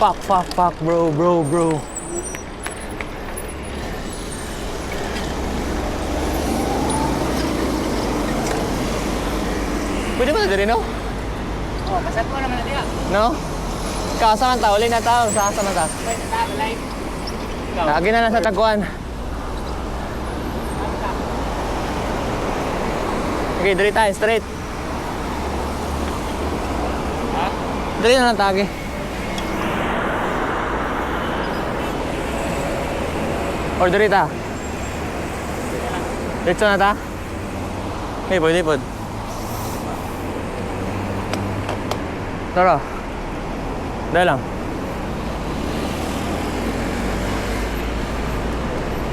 Fuck, bro. Pwede ba na diri, no? Oh, pasat mo naman na diya. No? Kasa man ta, uli na ta, sasa man ta. Pwede na balay. Lagi na lang sa tagkuhan. Okay, diri tayo, straight. Ha? Diri na lang tagi. Or diri ta? Dito na ta? Hey, pwede. Tara. Dahil lang.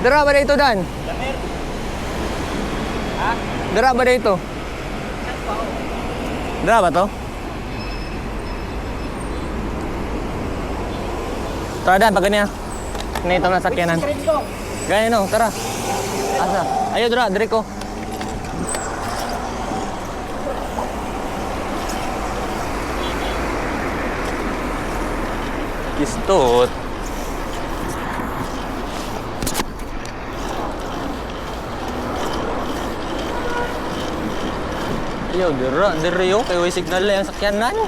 Dara ba dito, Dan? Lamir. Ha? Dara ba dito? Dara ba to? Tara, Dan, pag ganyan. Nito na sakyanan. Ganyan, no? Tara. Asa? Ayaw, dara, diri ko. Kistot. Ayaw, dira yo. Kaya may signal lang yung sakyanan.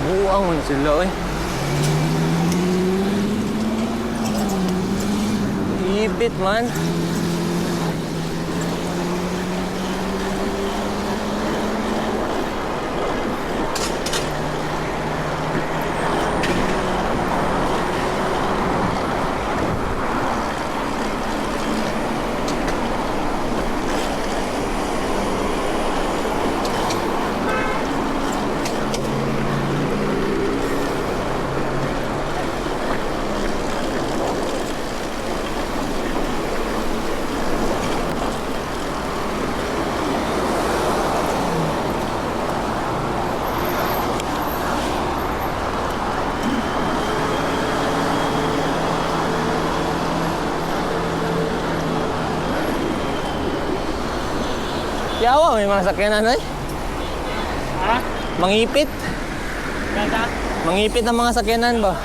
Buang mo na sila, eh. Ibit, man. Yawa, may mga sakyanan, eh. Ha? Mangipit. Ganda? Mangipit ang mga sakyanan ba?